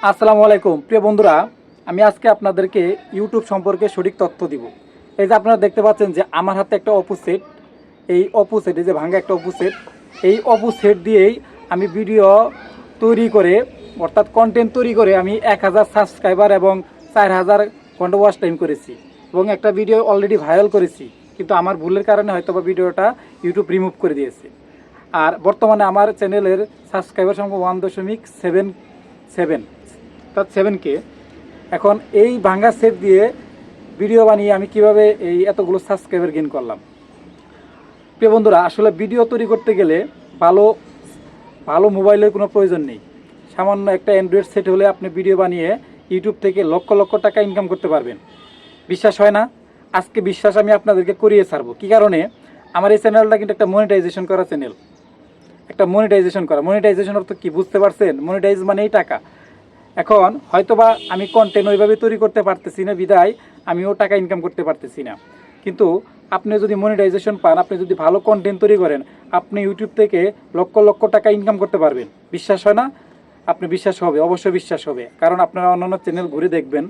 আসসালামু আলাইকুম প্রিয় বন্ধুরা, আমি আজকে আপনাদেরকে ইউটিউব সম্পর্কে সঠিক তথ্য দিব। এই যে আপনারা দেখতে পাচ্ছেন যে আমার হাতে একটা অপু সেট, এই অপু সেট, এই যে ভাঙ্গা একটা অপু সেট, এই অপু সেট দিয়েই আমি ভিডিও তৈরি করে, অর্থাৎ কন্টেন্ট তৈরি করে আমি 1000 সাবস্ক্রাইবার এবং 4000 ঘন্টা ওয়াচ টাইম করেছি এবং একটা ভিডিও অলরেডি ভাইরাল করেছি, কিন্তু আমার ভুলের কারণে হয়তো বা ভিডিওটা ইউটিউব রিমুভ করে দিয়েছে। আর বর্তমানে আমার চ্যানেলের সাবস্ক্রাইবার সংখ্যা 1.77, অর্থাৎ 7K। এখন এই ভাঙ্গা সেট দিয়ে ভিডিও বানিয়ে আমি কিভাবে এই এতগুলো সাবস্ক্রাইবার গেইন করলাম। প্রিয় বন্ধুরা, আসলে ভিডিও তৈরি করতে গেলে ভালো ভালো মোবাইলের কোনো প্রয়োজন নেই। সামান্য একটা অ্যান্ড্রয়েড সেট হলে আপনি ভিডিও বানিয়ে ইউটিউব থেকে লক্ষ লক্ষ টাকা ইনকাম করতে পারবেন। বিশ্বাস হয় না? আজকে বিশ্বাস আমি আপনাদেরকে করিয়ে ছাড়বো। কী কারণে? আমার এই চ্যানেলটা কিন্তু একটা মনিটাইজেশন করা চ্যানেল, একটা মনিটাইজেশন করা। মনিটাইজেশন অর্থ কি বুঝতে পারছেন? মনিটাইজ মানেই টাকা। এখন হয়তোবা আমি কন্টেন্ট ওইভাবে তৈরি করতে পারতেছি না, বিদায় আমিও টাকা ইনকাম করতে পারতেছি না। কিন্তু আপনি যদি মনিটাইজেশন পান, আপনি যদি ভালো কন্টেন্ট তৈরি করেন, আপনি ইউটিউব থেকে লক্ষ লক্ষ টাকা ইনকাম করতে পারবেন। বিশ্বাস হয় না? আপনি বিশ্বাস হবে, অবশ্যই বিশ্বাস হবে, কারণ আপনারা অন্যান্য চ্যানেল ঘুরে দেখবেন।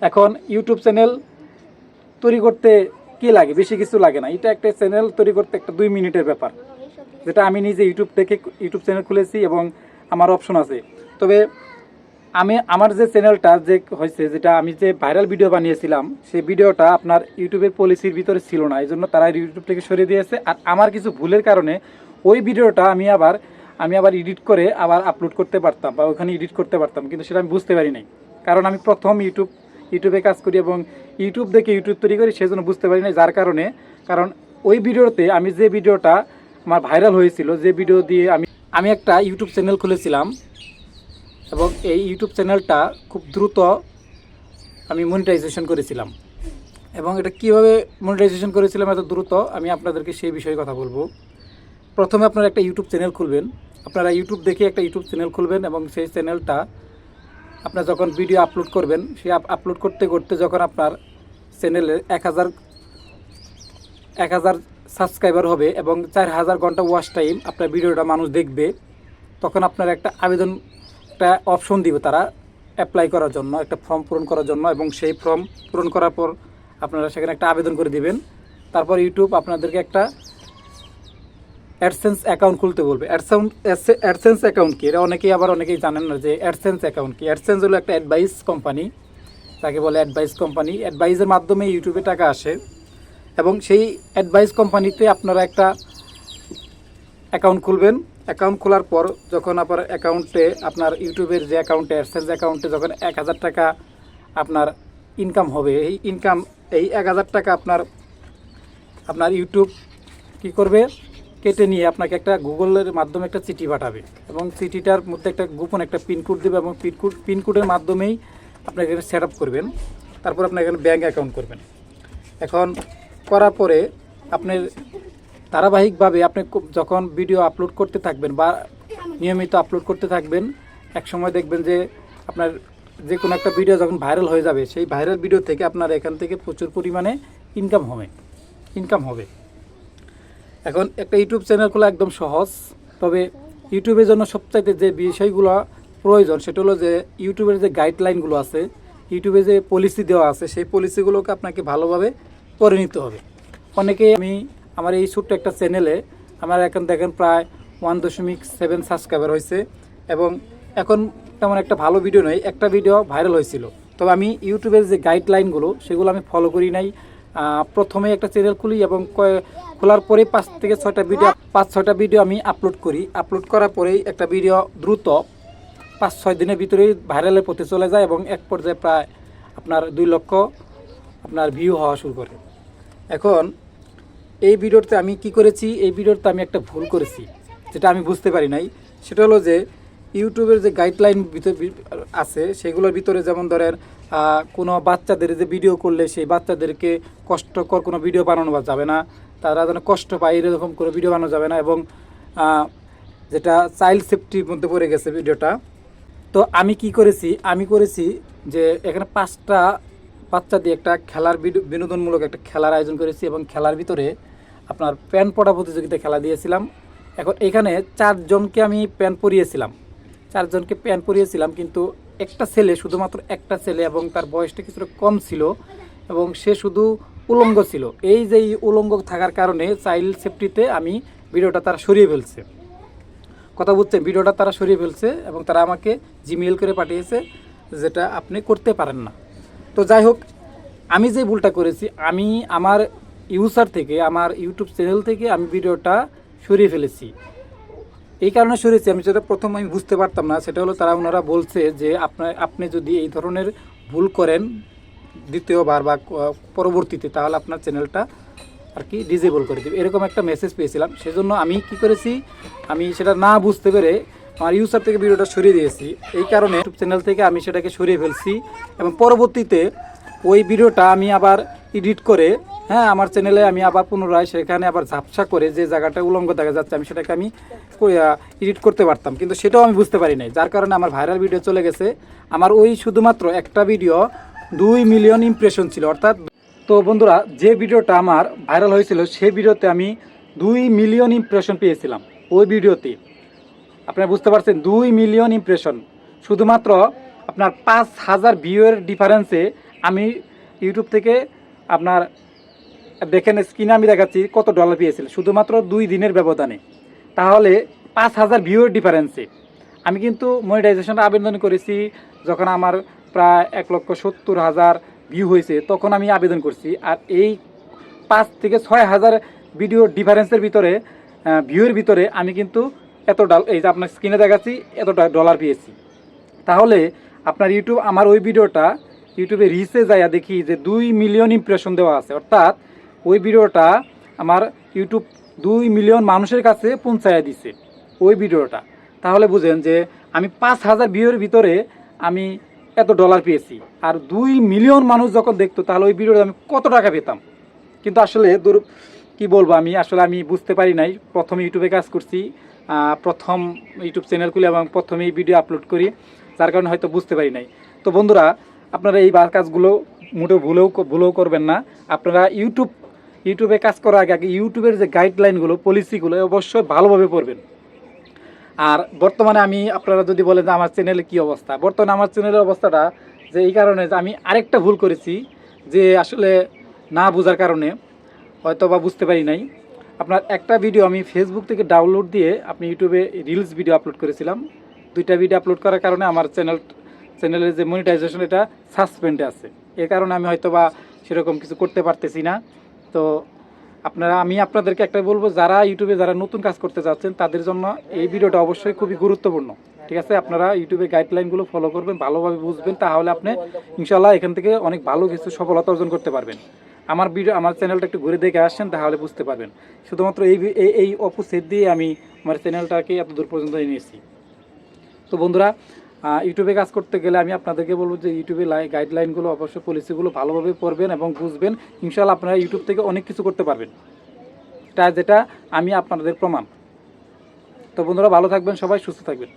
এখন ইউটিউব চ্যানেল তৈরি করতে কি লাগে? বেশি কিছু লাগে না। এটা একটা চ্যানেল তৈরি করতে একটা 2 মিনিটের ব্যাপার, যেটা আমি নিজে ইউটিউব থেকে ইউটিউব চ্যানেল খুলেছি এবং আমার অপশন আছে। তবে আমার যে চ্যানেলটা যে হয়েছে, যেটা আমি যে ভাইরাল ভিডিও বানিয়েছিলাম, সেই ভিডিওটা আপনার ইউটিউবের পলিসির ভিতরে ছিল না, এই জন্য তারা ইউটিউব থেকে সরিয়ে দিয়েছে। আর আমার কিছু ভুলের কারণে ওই ভিডিওটা আমি আবার এডিট করে আবার আপলোড করতে পারতাম বা ওখানে এডিট করতে পারতাম, কিন্তু সেটা আমি বুঝতে পারি নাই। কারণ আমি প্রথম ইউটিউবে কাজ করি এবং ইউটিউব দেখে ইউটিউব তৈরি করি, সেই জন্য বুঝতে পারি নাই। যার কারণে, কারণ ওই ভিডিওতে আমি যে ভিডিওটা আমার ভাইরাল হয়েছিল, যে ভিডিও দিয়ে আমি একটা ইউটিউব চ্যানেল খুলেছিলাম এবং এই ইউটিউব চ্যানেলটা খুব দ্রুত আমি মনিটাইজেশন করেছিলাম। এবং এটা কীভাবে মনিটাইজেশন করেছিলাম এত দ্রুত, আমি আপনাদেরকে সেই বিষয়ে কথা বলবো। প্রথমে আপনারা একটা ইউটিউব চ্যানেল খুলবেন, আপনারা ইউটিউব দেখে একটা ইউটিউব চ্যানেল খুলবেন এবং সেই চ্যানেলটা আপনার যখন ভিডিও আপলোড করবেন, সেই আপলোড করতে করতে যখন আপনার চ্যানেলে 1000 সাবস্ক্রাইবার হবে এবং 4000 ঘন্টা ওয়াচ টাইম আপনার ভিডিওটা মানুষ দেখবে, তখন আপনার একটা অপশন দিবে তারা অ্যাপ্লাই করার জন্য, একটা ফর্ম পূরণ করার জন্য। এবং সেই ফর্ম পূরণ করার পর আপনারা সেখানে একটা আবেদন করে দিবেন। তারপর ইউটিউব আপনাদেরকে একটা অ্যাডসেন্স অ্যাকাউন্ট খুলতে বলবে। অ্যাডসেন্স অ্যাকাউন্ট কি? এটা অনেকেই জানেন না যে অ্যাডসেন্স অ্যাকাউন্ট কি। অ্যাডসেন্স হলো একটা অ্যাডভাইস কোম্পানি, তাকে বলে অ্যাডভাইস কোম্পানি। অ্যাডভাইসের মাধ্যমে ইউটিউবে টাকা আসে এবং সেই অ্যাডভাইস কোম্পানিতে আপনারা একটা অ্যাকাউন্ট খুলবেন। অ্যাকাউন্ট খোলার পর যখন আপনার অ্যাকাউন্টে, আপনার ইউটিউবের যে অ্যাকাউন্টে, অ্যাডসেন্স অ্যাকাউন্টে যখন 1000 টাকা আপনার ইনকাম হবে, এই 1000 টাকা আপনার ইউটিউব কী করবে? কেটে নিয়ে আপনাকে একটা গুগলের মাধ্যমে একটা চিঠি পাঠাবে এবং চিঠিটার মধ্যে একটা গোপন একটা পিনকোড দেবে এবং পিনকোডের মাধ্যমেই আপনাকে এখানে সেট আপ করবেন। তারপর আপনার এখানে ব্যাঙ্ক অ্যাকাউন্ট করবেন। এখন করার পরে আপনার ধারাবাহিকভাবে আপনি যখন ভিডিও আপলোড করতে থাকবেন বা নিয়মিত আপলোড করতে থাকবেন, এক সময় দেখবেন যে আপনার যে কোনো একটা ভিডিও যখন ভাইরাল হয়ে যাবে, সেই ভাইরাল ভিডিও থেকে আপনার এখান থেকে প্রচুর পরিমাণে ইনকাম হবে। এখন একটা ইউটিউব চ্যানেল খোলা একদম সহজ, তবে ইউটিউবের জন্য সবচাইতে যে বিষয়গুলো প্রয়োজন সেটা হলো যে ইউটিউবের যে গাইডলাইনগুলো আছে, ইউটিউবে যে পলিসি দেওয়া আছে, সেই পলিসিগুলোকে আপনাকে ভালোভাবে পড়ে নিতে হবে। আমার এই ছোট্ট একটা চ্যানেলে আমার এখন দেখেন প্রায় 1.7 সাবস্ক্রাইবার হয়েছে এবং এখন তেমন একটা ভালো ভিডিও নয়, একটা ভিডিও ভাইরাল হয়েছিল। তবে আমি ইউটিউবের যে গাইডলাইনগুলো সেগুলো আমি ফলো করি নাই। প্রথমে একটা চ্যানেল খুলি এবং খোলার পরে 5 থেকে 6টা ভিডিও আমি আপলোড করি। আপলোড করার পরেই একটা ভিডিও দ্রুত 5-6 দিনের ভিতরেই ভাইরালের পথে চলে যায় এবং এক পর্যায়ে প্রায় আপনার 2 লক্ষ আপনার ভিউ হওয়া শুরু করে। এখন এই ভিডিওতে আমি কি করেছি? এই ভিডিওতে আমি একটা ভুল করেছি, যেটা আমি বুঝতে পারি নাই। সেটা হলো যে ইউটিউবের যে গাইডলাইন আছে সেগুলোর ভিতরে, যেমন ধরেন কোনো বাচ্চাদের যে ভিডিও করলে সেই বাচ্চাদেরকে কষ্টকর কোনো ভিডিও বানানো যাবে না, তারা যেন কষ্ট পায় এরকম কোনো ভিডিও বানানো যাবে না, এবং যেটা চাইল্ড সেফটির মধ্যে পড়ে গেছে ভিডিওটা। তো আমি কি করেছি? আমি করেছি যে এখানে 5টা বাচ্চা দিয়ে একটা বিনোদনমূলক একটা খেলার আয়োজন করেছি এবং খেলার ভিতরে আপনার প্যান পড়া প্রতিযোগিতা খেলা দিয়েছিলাম। এখন এখানে 4 জনকে আমি প্যান পরিয়েছিলাম 4 জনকে প্যান্ট পরিয়েছিলাম, কিন্তু একটা ছেলে, শুধুমাত্র একটা ছেলে, এবং তার বয়সটা কিছুটা কম ছিল এবং সে শুধু উলঙ্গ ছিল। এই যে এই উলঙ্গ থাকার কারণে চাইল্ড সেফটিতে আমি ভিডিওটা তারা সরিয়ে ফেলছে। কথা বুঝছেন? ভিডিওটা তারা সরিয়ে ফেলছে এবং তারা আমাকে জিমেইল করে পাঠিয়েছে, যেটা আপনি করতে পারেন না। তো যাই হোক, আমি যে ভুলটা করেছি, আমি আমার ইউজার থেকে, আমার ইউটিউব চ্যানেল থেকে আমি ভিডিওটা সরিয়ে ফেলেছি। এই কারণে সরিয়েছি, আমি যেটা প্রথম আমি বুঝতে পারতাম না, সেটা হলো ওনারা বলছে যে আপনি যদি এই ধরনের ভুল করেন দ্বিতীয়বার বা পরবর্তীতে, তাহলে আপনার চ্যানেলটা আর কি ডিজেবল করে দেবে, এরকম একটা মেসেজ পেয়েছিলাম। সেজন্য আমি কি করেছি, আমি সেটা না বুঝতে পেরে আমার ইউজার থেকে ভিডিওটা সরিয়ে দিয়েছি। এই কারণে ইউটিউব চ্যানেল থেকে আমি সেটাকে সরিয়ে ফেলছি এবং পরবর্তীতে ওই ভিডিওটা আমি আবার এডিট করে, হ্যাঁ, আমার চ্যানেলে আমি আবার পুনরায় সেখানে আবার ঝাপসা করে যে জায়গাটা উলঙ্গ দেখা যাচ্ছে আমি সেটাকে আমি এডিট করতে পারতাম, কিন্তু সেটাও আমি বুঝতে পারি নাই, যার কারণে আমার ভাইরাল ভিডিও চলে গেছে। আমার ওই শুধুমাত্র একটা ভিডিও 2 মিলিয়ন ইমপ্রেশন ছিল, অর্থাৎ। তো বন্ধুরা, যে ভিডিওটা আমার ভাইরাল হয়েছিল সেই ভিডিওতে আমি 2 মিলিয়ন ইমপ্রেশন পেয়েছিলাম। ওই ভিডিওতে আপনারা বুঝতে পারছেন, 2 মিলিয়ন ইমপ্রেশন, শুধুমাত্র আপনার 5,000 ভিউয়ের ডিফারেন্সে আমি ইউটিউব থেকে আপনার দেখেন স্ক্রিনে আমি দেখাচ্ছি কত ডলার পেয়েছিল শুধুমাত্র 2 দিনের ব্যবধানে। তাহলে 5,000 ভিউয়ের ডিফারেন্সে আমি কিন্তু মনিটাইজেশনটা আবেদন করেছি যখন আমার প্রায় 1,70,000 ভিউ হয়েছে, তখন আমি আবেদন করছি। আর এই 5 থেকে 6,000 ভিডিও ডিফারেন্সের ভিতরে, ভিউয়ের ভিতরে আমি কিন্তু এই যে আপনার স্ক্রিনে দেখাচ্ছি এত ডলার পেয়েছি। তাহলে আপনার ইউটিউব আমার ওই ভিডিওটা ইউটিউবে রিচে যায় দেখি যে 2 মিলিয়ন ইমপ্রেশন দেওয়া আছে, অর্থাৎ ওই ভিডিওটা আমার ইউটিউব 2 মিলিয়ন মানুষের কাছে পৌঁছায় দিছে ওই ভিডিওটা। তাহলে বুঝেন যে আমি 5,000 ভিউয়ের ভিতরে আমি এত ডলার পেয়েছি, আর 2 মিলিয়ন মানুষ যখন দেখতো তাহলে ওই ভিডিওটা আমি কত টাকা পেতাম। কিন্তু আসলে কি বলবো, আমি বুঝতে পারি নাই। প্রথম ইউটিউবে কাজ করছি, প্রথম ইউটিউব চ্যানেল খুলে এবং প্রথমেই ভিডিও আপলোড করি, যার কারণে হয়তো বুঝতে পারি নাই। তো বন্ধুরা, আপনারা এই কাজগুলো মোটেও ভুলেও করবেন না। আপনারা ইউটিউবে কাজ করার আগে ইউটিউবের যে গাইডলাইনগুলো, পলিসিগুলো অবশ্যই ভালোভাবে পড়বেন। আর বর্তমানে আপনারা যদি বলেন যে আমার চ্যানেলে কী অবস্থা, বর্তমানে আমার চ্যানেলের অবস্থাটা যে এই কারণে যে আমি আরেকটা ভুল করেছি, যে আসলে না বোঝার কারণে হয়তো বা বুঝতে পারি নাই। আপনার একটা ভিডিও আমি ফেসবুক থেকে ডাউনলোড দিয়ে আপনি ইউটিউবে রিলস ভিডিও আপলোড করেছিলাম। 2টা ভিডিও আপলোড করার কারণে আমার চ্যানেলের যে মনিটাইজেশন এটা সাসপেন্ডে আছে। এর কারণে আমি হয়তো বা সেরকম কিছু করতে পারতেছি না। তো আমি আপনাদেরকে একটা বলবো, যারা ইউটিউবে যারা নতুন কাজ করতে যাচ্ছেন তাদের জন্য এই ভিডিওটা অবশ্যই খুবই গুরুত্বপূর্ণ। ঠিক আছে, আপনারা ইউটিউবে গাইডলাইনগুলো ফলো করবেন, ভালোভাবে বুঝবেন, তাহলে আপনি ইনশাল্লাহ এখান থেকে অনেক ভালো কিছু সফলতা অর্জন করতে পারবেন। আমার চ্যানেলটা একটু ঘুরে দেখে আসছেন, তাহলে বুঝতে পারবেন। শুধুমাত্র এই অপোসেট দিয়ে আমি আমার চ্যানেলটাকে এত দূর পর্যন্ত এনেছি। তো বন্ধুরা, ইউটিউবে কাজ করতে গেলে আমি আপনাদেরকে বলবো যে ইউটিউবে গাইডলাইনগুলো, অবশ্যই পলিসিগুলো ভালোভাবে পড়বেন এবং বুঝবেন। ইনশাআল্লাহ আপনারা ইউটিউব থেকে অনেক কিছু করতে পারবেন, যেটা আমি আপনাদের প্রমাণ। তো বন্ধুরা, ভালো থাকবেন, সবাই সুস্থ থাকবেন।